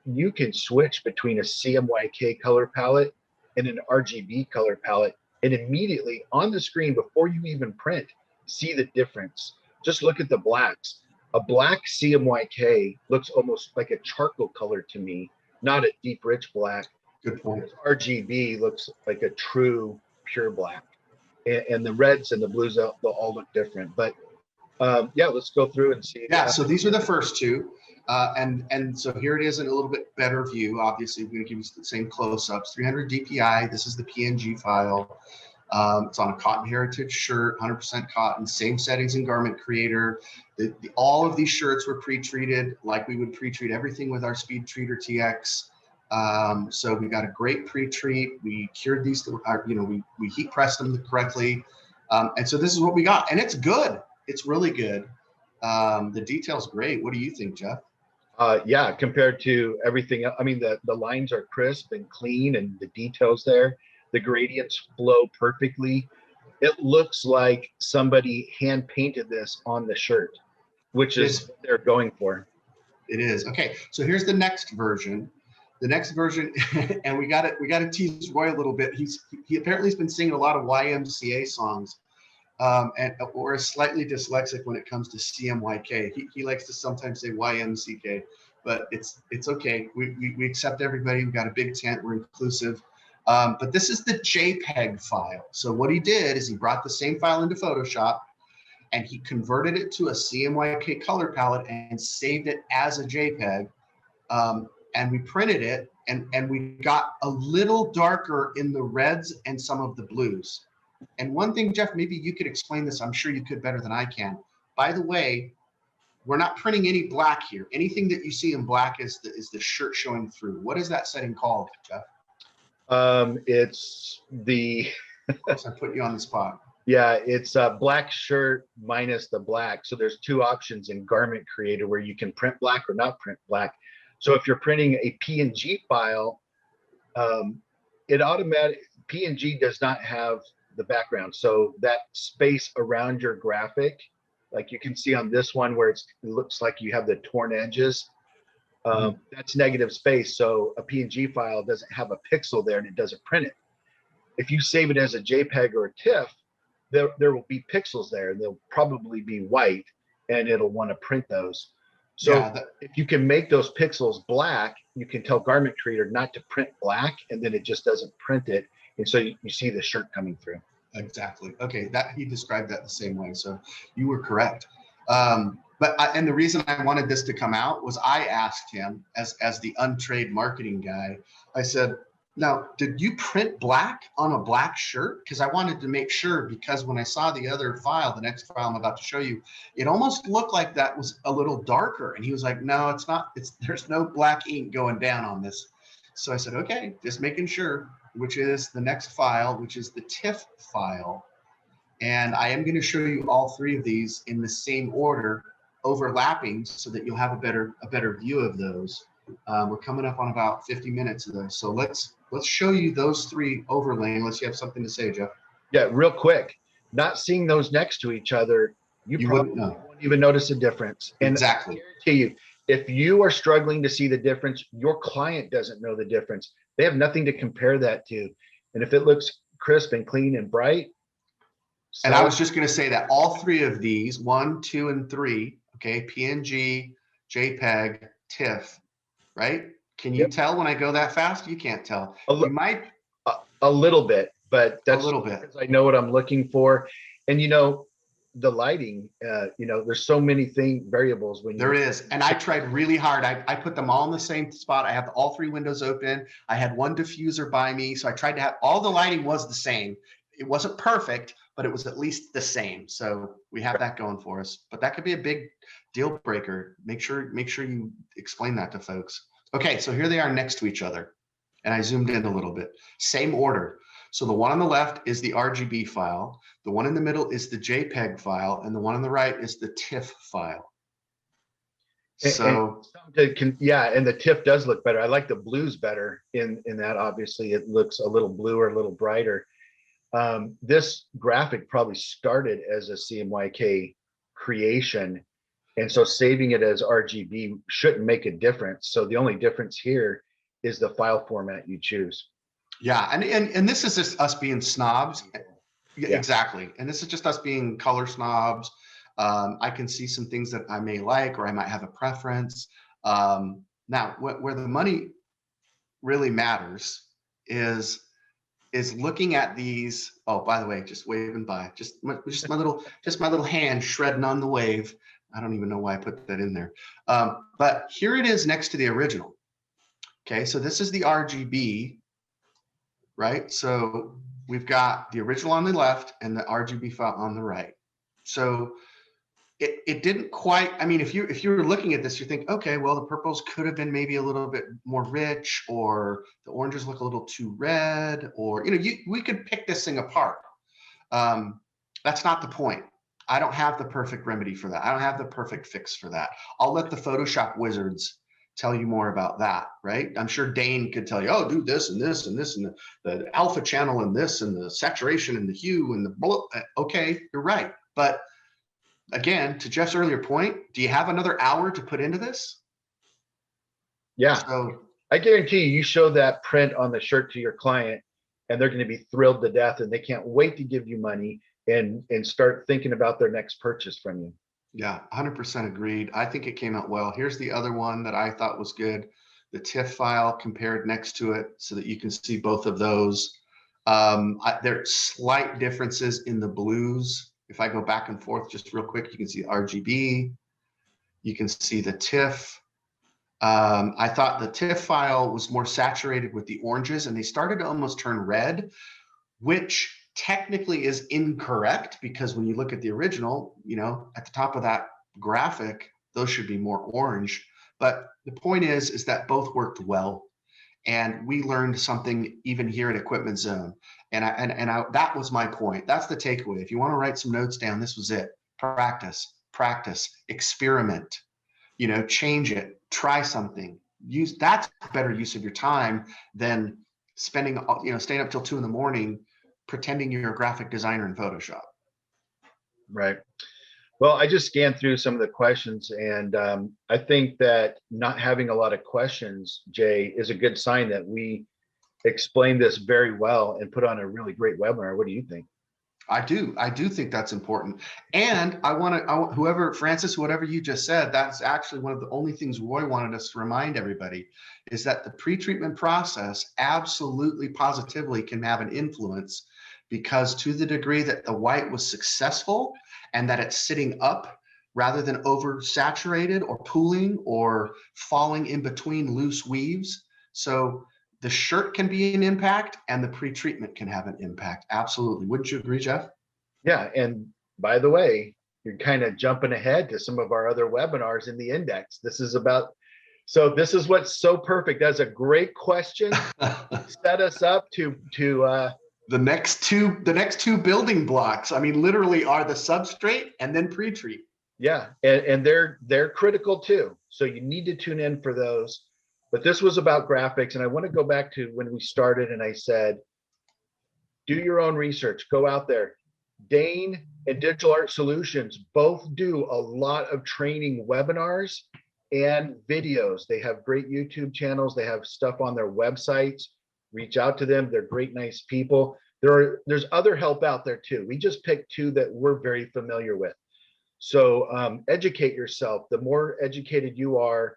you can switch between a CMYK color palette and an RGB color palette, and immediately on the screen before you even print, see the difference. Just look at the blacks. A black CMYK looks almost like a charcoal color to me, not a deep, rich black. Good point. RGB looks like a true pure black, and the reds and the blues, they'll all look different. But yeah, let's go through and see. Yeah, so these are the first two. And so here it is in a little bit better view. Obviously, we're going to give you the same close-ups. 300 DPI, this is the PNG file. It's on a Cotton Heritage shirt, 100% cotton, same settings in Garment Creator. All of these shirts were pre-treated like we would pre-treat everything with our Speed Treater TX. So we got a great pre-treat. We cured these, we heat pressed them correctly. And so this is what we got, and it's good. It's really good. The detail's great. What do you think, Jeff? Yeah, compared to everything else, I mean, the lines are crisp and clean, and the details there, the gradients flow perfectly. It looks like somebody hand painted this on the shirt, which is what they're going for. It is. Okay, so here's the next version. The next version, and we got to tease Roy a little bit. He apparently has been singing a lot of YMCA songs. Or is slightly dyslexic when it comes to CMYK. He likes to sometimes say YMCK, but it's okay. We accept everybody. We've got a big tent. We're inclusive. But this is the JPEG file. So what he did is he brought the same file into Photoshop and he converted it to a CMYK color palette and saved it as a JPEG. And we printed it and we got a little darker in the reds and some of the blues. And one thing, Jeff, maybe you could explain this. I'm sure you could better than I can. By the way, we're not printing any black here. Anything that you see in black is the shirt showing through. What is that setting called, Jeff? It's the. Of course, I put you on the spot. Yeah, it's a black shirt minus the black. So there's two options in Garment Creator where you can print black or not print black. So if you're printing a PNG file, PNG does not have the background. So that space around your graphic, like you can see on this one where it looks like you have the torn edges, that's negative space. So a PNG file doesn't have a pixel there and it doesn't print it. If you save it as a JPEG or a TIFF, there will be pixels there and they'll probably be white and it'll want to print those. So yeah, if you can make those pixels black, you can tell Garment Creator not to print black, and then it just doesn't print it. And so you see the shirt coming through. Exactly. Okay, that he described that the same way. So you were correct. And the reason I wanted this to come out was I asked him as the untrained marketing guy, I said, now, did you print black on a black shirt? Because I wanted to make sure, because when I saw the other file, the next file I'm about to show you, it almost looked like that was a little darker. And he was like, no, it's not. There's no black ink going down on this. So I said, okay, just making sure, which is the next file, which is the TIFF file. And I am going to show you all three of these in the same order, overlapping, so that you'll have a better view of those. We're coming up on about 50 minutes of those. So let's let's show you those three overlaying unless you have something to say, Jeff. Yeah, real quick. Not seeing those next to each other, you wouldn't probably know. won't even notice a difference. And Exactly. I guarantee you, if you are struggling to see the difference, your client doesn't know the difference. They have nothing to compare that to. And if it looks crisp and clean and bright, And I was just going to say that all three of these, 1, 2, and 3, okay, PNG, JPEG, TIFF, right? Can you tell when I go that fast? You can't tell. You might. A little bit, but that's a little bit. Because I know what I'm looking for. And the lighting, there's so many variables when there is. And I tried really hard. I put them all in the same spot. I have all three windows open. I had one diffuser by me. So I tried to have all the lighting was the same. It wasn't perfect, but it was at least the same. So we have that going for us. But that could be a big deal breaker. Make sure you explain that to folks. Okay, so here they are next to each other. And I zoomed in a little bit. Same order. So the one on the left is the RGB file. The one in the middle is the JPEG file. And the one on the right is the TIFF file. So and the TIFF does look better. I like the blues better in that. Obviously, it looks a little bluer, a little brighter. This graphic probably started as a CMYK creation. And so saving it as RGB shouldn't make a difference. So the only difference here is the file format you choose. Yeah, and this is just us being snobs. Yeah. Exactly. And this is just us being color snobs. I can see some things that I may like, or I might have a preference. Now, where the money really matters is looking at these. Oh, by the way, just waving by, just my little hand shredding on the wave. I don't even know why I put that in there. But here it is next to the original. Okay, so this is the RGB, right? So we've got the original on the left and the RGB file on the right. So it didn't quite, I mean, if you were looking at this, you think, okay, well, the purples could have been maybe a little bit more rich, or the oranges look a little too red, or, we could pick this thing apart. That's not the point. I don't have the perfect remedy for that. I don't have the perfect fix for that. I'll let the Photoshop wizards tell you more about that, right? I'm sure Dane could tell you, oh, do this and this and this and the alpha channel and this and the saturation and the hue and the bullet. Okay, you're right. But again, to Jeff's earlier point, do you have another hour to put into this? Yeah. So I guarantee you show that print on the shirt to your client and they're going to be thrilled to death and they can't wait to give you money and start thinking about their next purchase from you. Yeah, 100% agreed. I think it came out well. Here's the other one that I thought was good. The TIFF file compared next to it so that you can see both of those. There are slight differences in the blues. If I go back and forth just real quick, you can see RGB. You can see the TIFF. I thought the TIFF file was more saturated with the oranges and they started to almost turn red, which technically is incorrect because when you look at the original, at the top of that graphic, those should be more orange. But the point is that both worked well. And we learned something even here at Equipment Zone. And that was my point. That's the takeaway. If you want to write some notes down, this was it. Practice, experiment, change it, try something. That's better use of your time than spending, staying up till 2 a.m. pretending you're a graphic designer in Photoshop. Right. Well, I just scanned through some of the questions and I think that not having a lot of questions, Jay, is a good sign that we explained this very well and put on a really great webinar. What do you think? I do think that's important. And I want whoever, Francis, whatever you just said, that's actually one of the only things Roy wanted us to remind everybody is that the pre-treatment process absolutely positively can have an influence, because to the degree that the white was successful and that it's sitting up rather than oversaturated or pooling or falling in between loose weaves. So the shirt can be an impact and the pre-treatment can have an impact. Absolutely. Wouldn't you agree, Jeff? Yeah. And by the way, you're kind of jumping ahead to some of our other webinars in the index. This is what's so perfect. That's a great question. Set us up to the next two building blocks. I mean, literally are the substrate and then pre-treat. Yeah. And they're critical too. So you need to tune in for those. But this was about graphics. And I want to go back to when we started and I said, do your own research, go out there. Dane and Digital Art Solutions both do a lot of training webinars and videos. They have great YouTube channels. They have stuff on their websites. Reach out to them. They're great, nice people. There's other help out there too. We just picked two that we're very familiar with. So educate yourself. The more educated you are,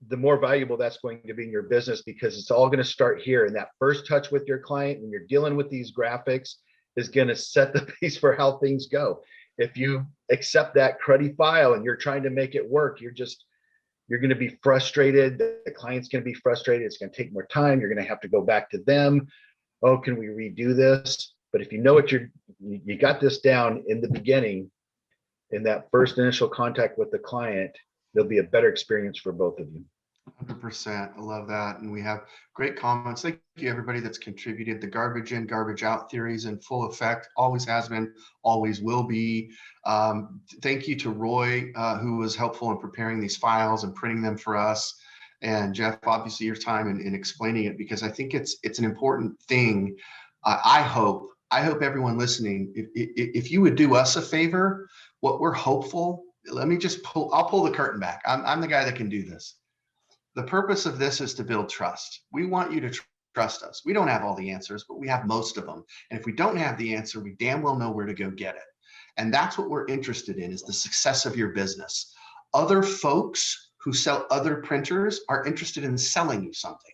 the more valuable that's going to be in your business, because it's all going to start here. And that first touch with your client when you're dealing with these graphics is going to set the pace for how things go. If you accept that cruddy file and you're trying to make it work, you're going to be frustrated. The client's going to be frustrated. It's going to take more time. You're going to have to go back to them. Oh, can we redo this? But if you know what you got this down in the beginning, in that first initial contact with the client, there'll be a better experience for both of you. 100%. I love that. And we have great comments. Thank you, everybody that's contributed. The garbage in, garbage out theory is in full effect. Always has been, always will be. Thank you to Roy, who was helpful in preparing these files and printing them for us. And Jeff, obviously your time in explaining it, because I think it's an important thing. I hope everyone listening, if you would do us a favor, what we're hopeful, let me just I'll pull the curtain back. I'm the guy that can do this. The purpose of this is to build trust. We want you to trust us. We don't have all the answers, but we have most of them. And if we don't have the answer, we damn well know where to go get it. And that's what we're interested in, is the success of your business. Other folks who sell other printers are interested in selling you something.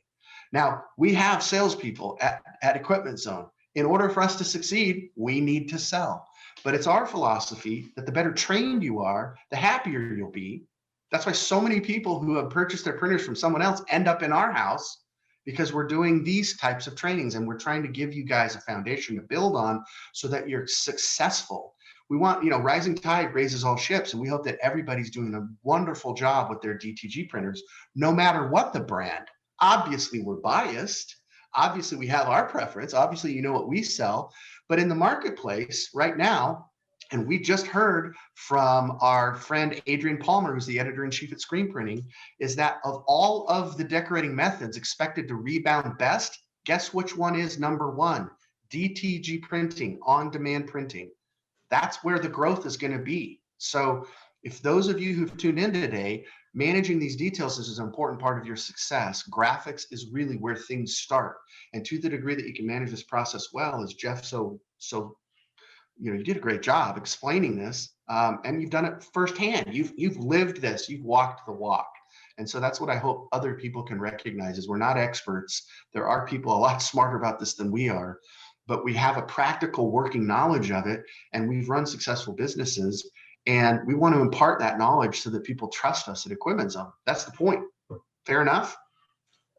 Now, we have salespeople at Equipment Zone. In order for us to succeed, we need to sell. But it's our philosophy that the better trained you are, the happier you'll be. That's why so many people who have purchased their printers from someone else end up in our house, because we're doing these types of trainings and we're trying to give you guys a foundation to build on so that you're successful. We want, rising tide raises all ships, and we hope that everybody's doing a wonderful job with their DTG printers, no matter what the brand. Obviously, we're biased. Obviously, we have our preference. Obviously, you know what we sell. But in the marketplace right now, and we just heard from our friend Adrian Palmer, who's the editor-in-chief at Screen Printing, is that of all of the decorating methods expected to rebound best, guess which one is number one? DTG printing, on-demand printing. That's where the growth is going to be. So if those of you who've tuned in today, managing these details is an important part of your success. Graphics is really where things start. And to the degree that you can manage this process well, as Jeff you did a great job explaining this, and you've done it firsthand. You've lived this, you've walked the walk. And so that's what I hope other people can recognize, is we're not experts. There are people a lot smarter about this than we are, but we have a practical working knowledge of it, and we've run successful businesses, and we want to impart that knowledge so that people trust us at Equipment Zone. That's the point. Fair enough?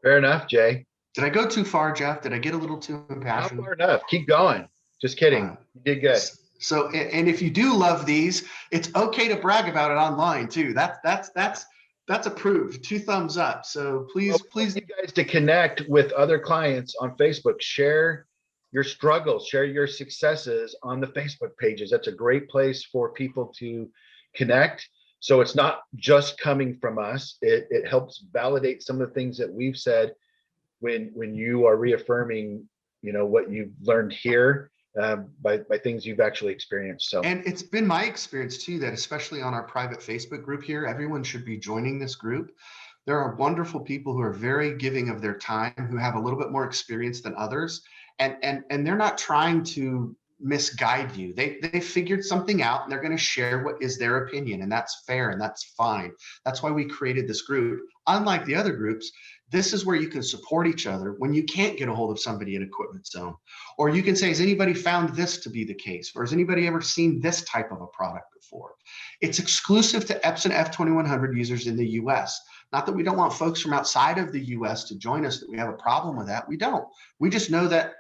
Fair enough, Jay. Did I go too far, Jeff? Did I get a little too Not impassioned? far enough. Keep going. Just kidding. You did good. So, and if you do love these, it's okay to brag about it online too. That's approved. 2 thumbs up. So please, please, you guys to connect with other clients on Facebook. Share your struggles, share your successes on the Facebook pages. That's a great place for people to connect. So it's not just coming from us. It helps validate some of the things that we've said when you are reaffirming, what you've learned here. By things you've actually experienced. And it's been my experience too, that especially on our private Facebook group here, everyone should be joining this group. There are wonderful people who are very giving of their time, who have a little bit more experience than others. And they're not trying to misguide you. They figured something out, and they're going to share what is their opinion, and that's fair and that's fine. That's why we created this group. Unlike the other groups, this is where you can support each other when you can't get a hold of somebody at Equipment Zone. Or you can say, has anybody found this to be the case? Or has anybody ever seen this type of a product before? It's exclusive to Epson F2100 users in the US. Not that we don't want folks from outside of the US to join us, that we have a problem with that. We don't. We just know that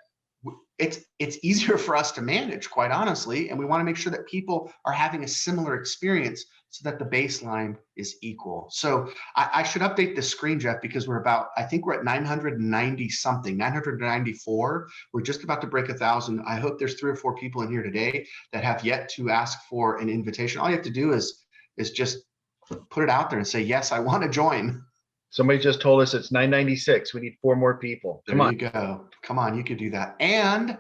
it's easier for us to manage, quite honestly, and we want to make sure that people are having a similar experience so that the baseline is equal. So I should update the screen, Jeff, because I think we're at 990 something, 994. We're just about to break 1,000. I hope there's 3 or 4 people in here today that have yet to ask for an invitation. All you have to do is just put it out there and say, yes, I want to join. Somebody just told us it's 996. We need 4 more people. Come There on. you go. Come on, you could do that. And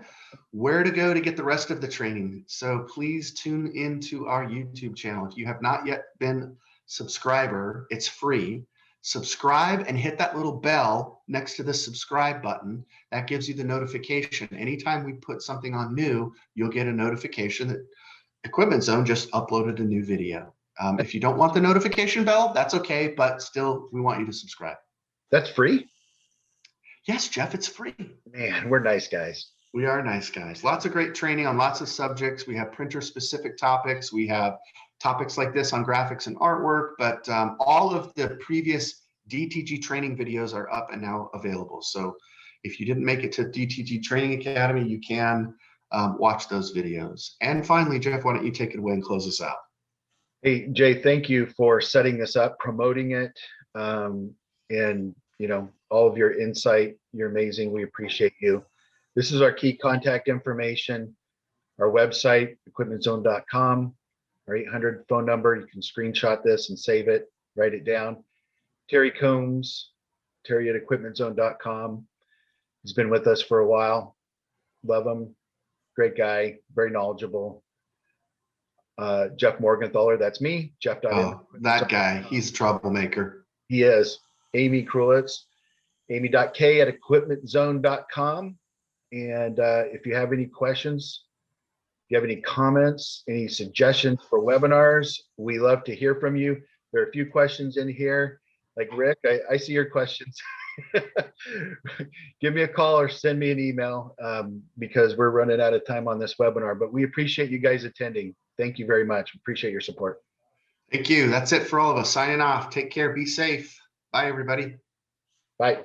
where to go to get the rest of the training. So please tune into our YouTube channel. If you have not yet been subscriber, it's free. Subscribe and hit that little bell next to the subscribe button. That gives you the notification. Anytime we put something on new, you'll get a notification that Equipment Zone just uploaded a new video. If you don't want the notification bell, that's okay, but still, we want you to subscribe. That's free? Yes, Jeff, it's free. Man, we're nice guys. We are nice guys. Lots of great training on lots of subjects. We have printer-specific topics. We have topics like this on graphics and artwork, but all of the previous DTG training videos are up and now available. So if you didn't make it to DTG Training Academy, you can watch those videos. And finally, Jeff, why don't you take it away and close us out? Hey, Jay, thank you for setting this up, promoting it, and, you know, all of your insight. You're amazing. We appreciate you. This is our key contact information, our website, equipmentzone.com, our 800 phone number. You can screenshot this and save it, write it down. Terry Combs, Terry at equipmentzone.com. He's been with us for a while. Love him. Great guy, very knowledgeable. Jeff Morgenthaler, that's me. Jeff. Oh, that guy, he's a troublemaker. He is. Amy Krulitz, amy.k at equipmentzone.com. And if you have any questions, if you have any comments, any suggestions for webinars, we love to hear from you. There are a few questions in here. Like Rick, I see your questions. Give me a call or send me an email because we're running out of time on this webinar, but we appreciate you guys attending. Thank you very much. Appreciate your support. Thank you. That's it for all of us. Signing off. Take care. Be safe. Bye, everybody. Bye.